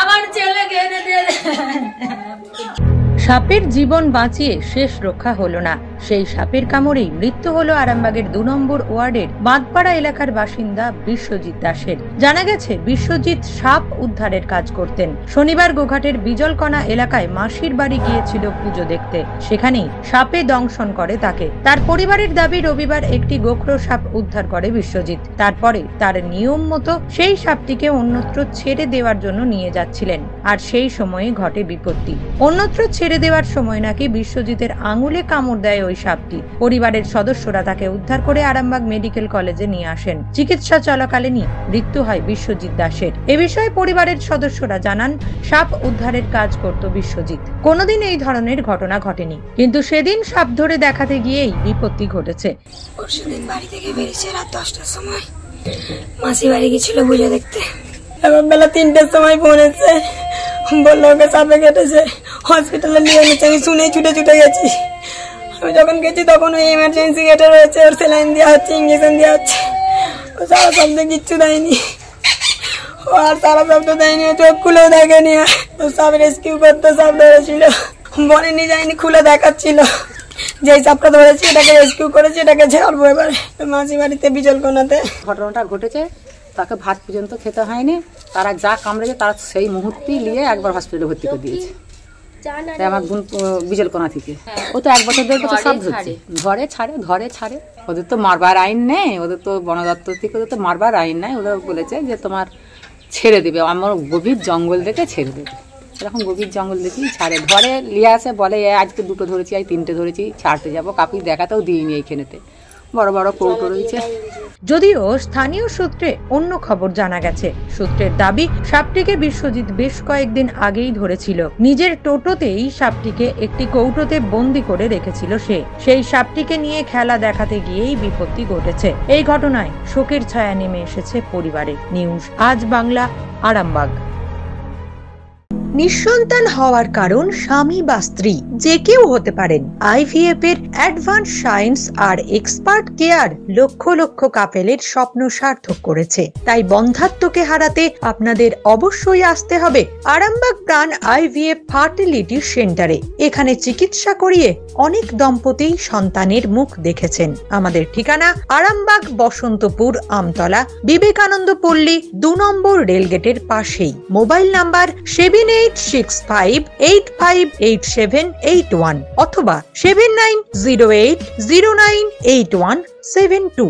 আমার ছেলেকে এনে দিয়ে সাপের জীবন বাঁচিয়ে শেষ রক্ষা হলো না। সেই সাপের কামড়েই মৃত্যু হলো আরামবাগের 2 নম্বর ওয়ার্ডের বাঁধপাড়া এলাকার বাসিন্দা বিশ্বজিৎ দাসের। জানা গেছে বিশ্বজিৎ সাপ উদ্ধারের কাজ করতেন। শনিবার গোঘাটের বিজলকণা এলাকায় মাসির বাড়ি গিয়েছিল পুজো দেখতে। সেখানেই সাপে দংশন করে তাকে। তার পরিবারের দাবি রবিবার একটি গোখরো সাপ উদ্ধার করে বিশ্বজিৎ। তারপরে তার নিয়ম মতো সেই সাপটিকে অন্যত্র ছেড়ে দেওয়ার জন্য নিয়ে যাচ্ছিলেন। আর সেই সময়ে ঘটে বিপত্তি। অন্যত্র ছেড়ে দেওয়ার সময় নাকি বিশ্বজিতের আঙুলে কামড় দেয় ওই সাপটি। পরিবারের সদস্যরা তাকে উদ্ধার করে আরামবাগ মেডিকেল কলেজে নিয়ে আসেন। চিকিৎসা চলাকালীনই মৃত্যু হয় বিশ্বজিৎ দাসের। এ বিষয়ে পরিবারের সদস্যরা জানান, সাপ উদ্ধারের কাজ করত বিশ্বজিৎ। কোনোদিন এই ধরনের ঘটনা ঘটেনি, কিন্তু সেদিন সাপ ধরে দেখাতে গিয়েই বিপত্তি ঘটেছে। পরশুদিন বাড়ি থেকে বেরিয়েছে রাত 10টার সময়, মাসি বাড়ি গেছিল পুজো দেখতে। এবার বেলা 3টার সময় ফোন এসেছে, বললো ওকে সাপে কেটেছে, হসপিটালে নিয়ে এনেছে। আমি শুনে ছুটে ছুটে গেছি। আমি যখন গেছি তখন ওই এমার্জেন্সি গেটে রয়েছে, ওর স্যালাইন দেওয়া হচ্ছে, ইঞ্জেকশন দেওয়া হচ্ছে। ও সারা শব্দ কিচ্ছু দেয়নি, ও আর সারা শব্দ দেয়নি, চোখ খুলেও দেখেনি। ও সব রেস্কিউ করতে সব ধরেছিল, বনেনি যায়নি, খুলে দেখাচ্ছিল যে সাপটা ধরেছে, এটাকে রেস্কিউ করেছে, এটাকে ছাড়বো এবারে মাসি বাড়িতে বিজলকোনাতে। ঘটনাটা ঘটেছে, তাকে ভাত পর্যন্ত খেতে হয়নি। তারা যা কামড়েছে তারা সেই মুহূর্তেই নিয়ে একবার হসপিটালে ভর্তি করে দিয়েছে। আমার বোন বিজলকোনা থেকে, ও তো 1 বছর 1.5 বছর সব ধরছে, ধরে ছাড়ে। ওদের তো মারবার আইন নেই, ওদের তো বন দপ্তর থেকে ওদের তো মারবার আইন নেই। ওদের বলেছে যে তোমার ছেড়ে দেবে, আমার গভীর জঙ্গল দেখে ছেড়ে দেবে। এরকম গভীর জঙ্গল দেখেই ছাড়ে, ধরে নিয়ে আসে, বলে আজকে 2টো ধরেছি, আজ 3টে ধরেছি, ছাড়তে যাবো। কাউকে দেখাতেও দিইনি এইখানেতে, বড় বড় কৌটো রয়েছে। যদিও স্থানীয় সূত্রে অন্য খবর জানা গেছে। সূত্রের দাবি, সাপটিকে বিশ্বজিৎ বেশ কয়েকদিন আগেই ধরেছিল। নিজের টোটোতেই সাপটিকে একটি কৌটোতে বন্দি করে রেখেছিল সে। সেই সাপটিকে নিয়ে খেলা দেখাতে গিয়েই বিপত্তি ঘটেছে। এই ঘটনায় শোকের ছায়া নেমে এসেছে পরিবারে। নিউজ আজ বাংলা, আরামবাগ। নিঃসন্তান হওয়ার কারণ স্বামী বা স্ত্রী যে কেউ হতে পারেন। IVF এর অ্যাডভান্স সায়েন্স আর এক্সপার্ট কেয়ার লক্ষ লক্ষ কাপেলের স্বপ্ন সার্থক করেছে। তাই বন্ধাত্বকে হারাতে আপনাদের অবশ্যই আসতে হবে আরামবাগ প্রাণ IVF ফার্টিলিটি সেন্টারে। এখানে চিকিৎসা করিয়ে অনেক দম্পতি সন্তানের মুখ দেখেছেন। আমাদের ঠিকানা আরামবাগ বসন্তপুর আমতলা, বিবেকানন্দ পল্লী, 2 নম্বর রেলগেটের পাশেই। মোবাইল নাম্বার 7865858781 অথবা 7908098172।